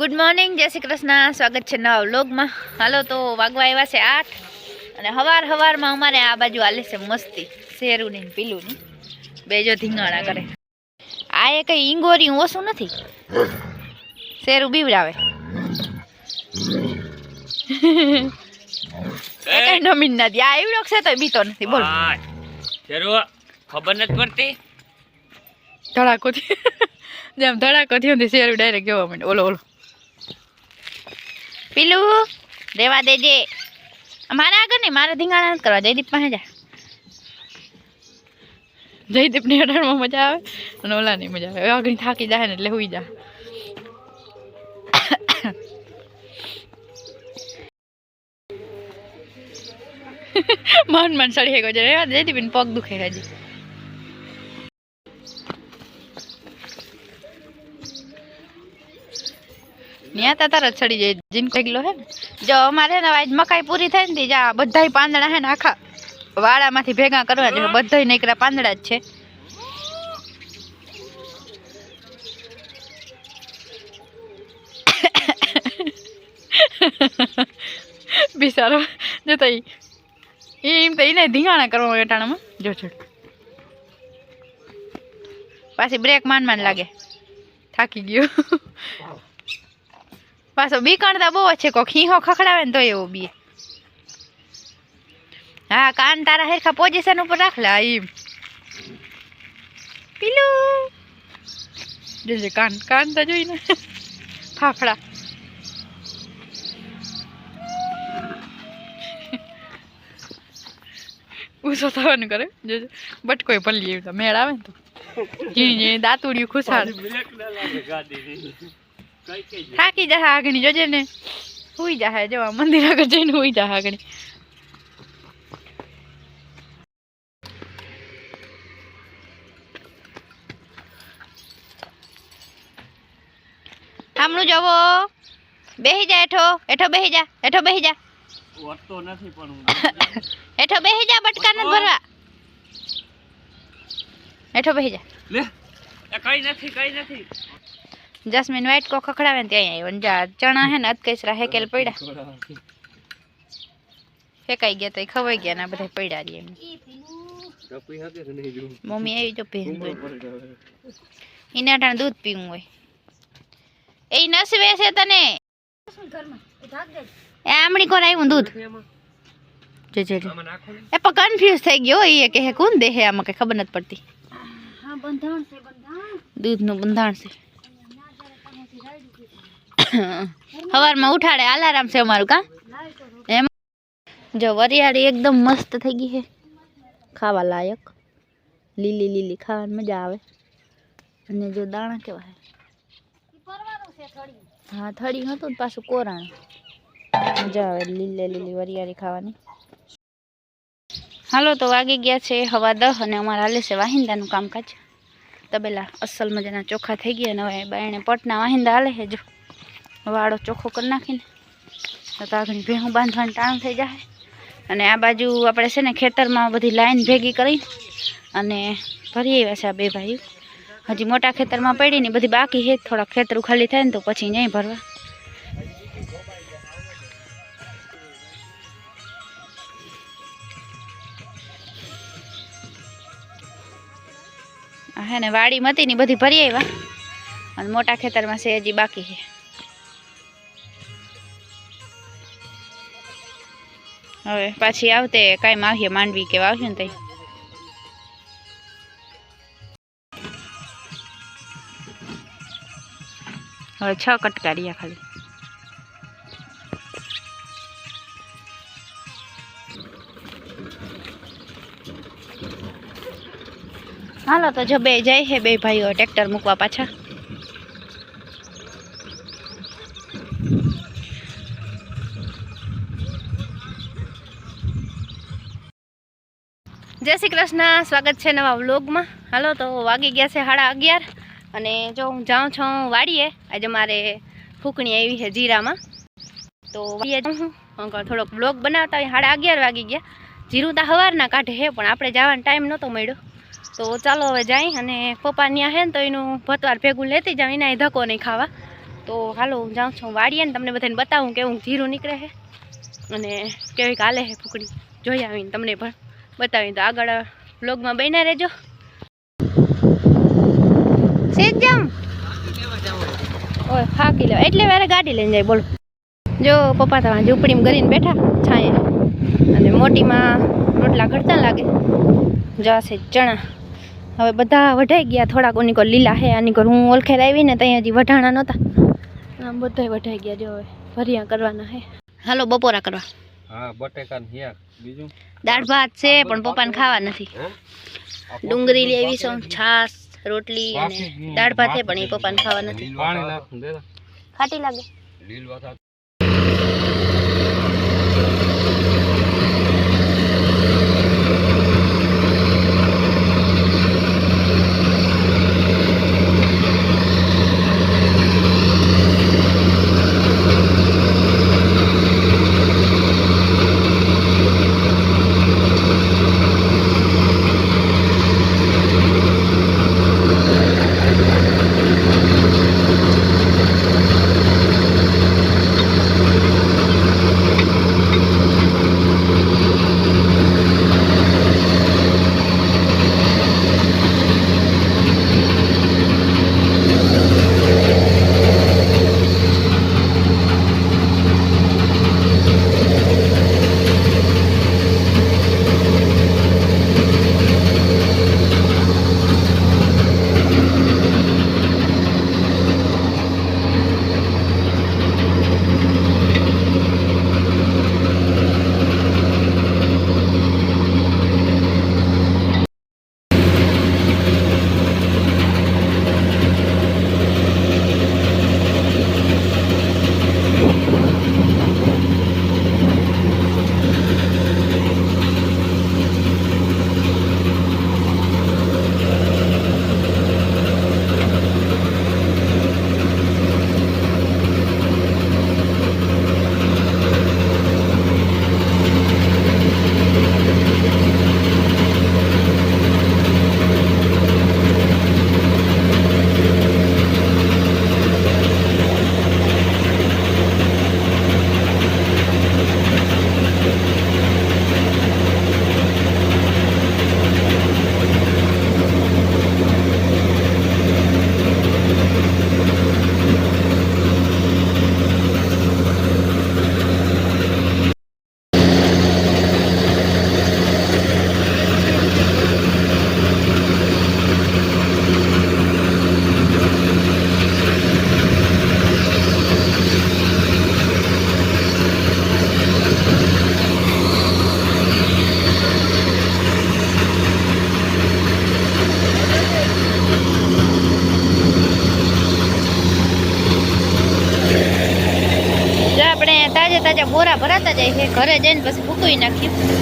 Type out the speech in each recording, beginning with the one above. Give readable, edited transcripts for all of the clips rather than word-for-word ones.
Good morning जय श्री कृष्ण स्वागत है नवा व्लॉग में। हालो तो वागवा आव्या छे 8 અને हवार हवार में अमारे आ बाजू आले छे मस्ती शेरू ने पीलू ने बे जो धींगाणा करे। आ ए कई ईंगोरी ओसुं नथी शेरू बीवरावे ए कई नमीन नथी आ एवडो छे तो बीतो नथी बोल शेरू खबर नथी पड़ती धड़ाको थी जेम धड़ाको थी होती शेरू डायरेक्ट जोवा मंडे ओलो ओलो पीलू देवा देजे मारे आगे नहीं मारे धींगाणा नथी करवा जयदीप पासे जा जयदीप ने अडार में मजा आवे अने ओला नहीं मजा आवे आगे थाकी जाए ने એટલે હુઈ जा मन मन सड़ी गयो रे जयदीप ने पग दुखे हजी न्या तारा छड़ी जाए जिन कगलो है जो अमारे ने आज मकाई पूरी थाय ने जा बधाई પાંદડા है ने आखा वाड़ामांथी भेगा करवा जो बधाई નીકળ્યા પાંદડા જ છે। बिचारो जो तई एम तो इने धींगाणा करवा वेटाणामां जो छड़ पाછી ब्रेक मान मान लागे थाकी गयो पाछो बीकाणता बહુ છે કો ખીહો ખખડાવે ને તો એવો બી हाँ कान तारा हेरखा पोजीशन ऊपर राख ला एम पीलू जे कान कान तो जोई ने फाफड़ा ऊसो थवन करे जो बटकोय पल्ली तो मेळ आवे तो जी दातुड़ी खुशाल थाकी जा आगणी जोजे ने हुई जाए जो मंदिर आगे जईने हुई जा आगणी हमनु जवो बेही जा एठो एठो बेही जा एठो बेही जा वरतो નથી પણ एठो बेही जा बटका न भरवा एठो बेही जा ले ए कई નથી जस्मिन वाइट को खखड़ावे त्यां आयो जा चना है न अतकेसरा हेकेल पड्या फेकाई गया तो खवाई गया ना बधा पड्या रे टपी हके से नहीं जो मम्मी आई जो पीन इने अटाण दूध पीવું હોય ए नसवे से तने ए आमणी कोन आव्યું दूध जे जे ए पर कन्फ्यूज થઈ ગયો એ કે હે કોણ દે હે આમાં કે ખબર નથી પડતી हां બંધાણ છે બંધાણ दूध નું બંધાણ છે हवार में उठाड़े अलार्म से अमारू का एम जो वरियाड़ी एकदम मस्त थई गई है खावा लायक लीली लीली खावा मजा आवे अने जो दाणा केवा है हाँ थड़ी हतुं पाछुं कोराण मजा आवे लीले लीली वरियाड़ी खावानी। हालो तो वागी गया छे 10:15 अने अमारे हाले छे वाहिंदानुं कामकाज तबेला असल मजाना चोखा थई गया ने हवे बायणे पटना वाहिंदा हाले है जो वाड़ो चोखो कर नाखीने तो आगणी भेहूं बांधवानुं टाणुं थई जाए अने आ बाजू आपणे छे ने खेतरमां बधी लाइन भेगी करी अने भरी आव्या छे आ बे भाईओ हजी मोटा खेतरमां पड़ी ने बधी बाकी है थोड़ा खेतरू खाली थाय ने तो पछी न्याय भरवा है ने वाड़ी मती नी बधी भरी आव्या अने मोटा खेतरमां से हजी बाकी है। हवे पाछी आवते कायम आवीए मांडवी के वाव्युं ने हवे 6 कटका रिया खाली हालो तो जो बे जाए है बे भाईओ ट्रेक्टर मूकवा पाछा जय श्री कृष्ण स्वागत है नवा व्लॉग में। हालो तो वागी गया से 11:30 अने जो हूँ जाऊँ छूँ वाड़ीए आज मारे फूकणी आई है जीरा में तो वाड़ीए जाऊँ हूँ थोड़ोक व्लॉग बनावता 11:30 वागी गया जीरू तो हवारना काढे है पण आपणे जवानो टाइम नहोतो मळ्यो तो चलो हवे जाई अने पप्पा न्या है तो एनु भतवार भेगुं लेती जाऊँ एना धक्को नहीं खावा તો હાલો હું જાઉં છું વાડીએ ને તમને બધાને બતાવું કેવું જીરું નીકળે છે અને કેવી હાલે છે ફૂકડી જોઈ આવીને તમને પણ બતાવીને તો આગળ બ્લોગમાં બન્યા રહેજો. સેજ જાઉં ઓય હાકી લે એટલે વારે ગાડી લઈને જાય બોલો. જો પપ્પા તમારા ઝૂંપડીમાં કરીને બેઠા છાંયે અને મોટીમાં રોટલા ઘડતા લાગે જશે ચણા હવે બધા વઢાઈ ગયા થોડાક ઓની લીલા હે આની હું ઓળખેર આવી ને ત્યાં હજી વઢાણા નહોતા આમ બધા વઢાઈ ગયા જો હવે ભરિયા કરવાના હે. હાલો બપોરા કરવા. હા બટેકા ને હિયા બીજું દાળ ભાત છે પણ પપ્પાને ખાવા નથી. ડુંગળી લેવી છે છાસ રોટલી અને દાળ ભાત છે પણ એ પપ્પાને ખાવા નથી. પાણી નાખ દે ખાટી લાગે લીલવા થા તાજા બોરા ભરાતા જાય છે ઘરે જઈને પછી ફૂકવી નાખ્યું.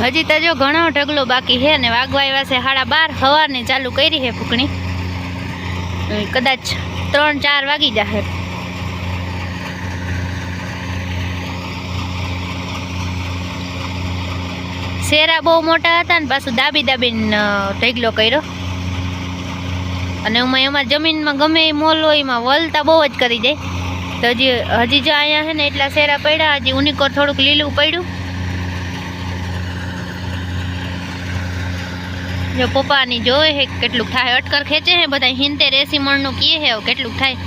હજી તો જો ઘણો ઢગલો બાકી છે ને વાગવા આવ્યા છે 12:30 સવારની ચાલુ કરી છે ફૂકણી. કદાચ 3-4 વાગી જશે. શેરા બહુ મોટા હતા ને પાછું દાબીને ઢગલો કર્યો. અને એમાં જમીનમાં ગમે એ મોલ હોય એમાં વલતા બહુ જ કરી જાય. તો હજી જો અહીંયા છે ને એટલા શેરા પડ્યા. હજી ઉનીકોર થોડુંક લીલું પડ્યું. જો પપ્પાની જોવે હે કેટલું થાય. અટકર ખેંચે હે બધા 70-80 મણનું કીએ હે કેટલું થાય.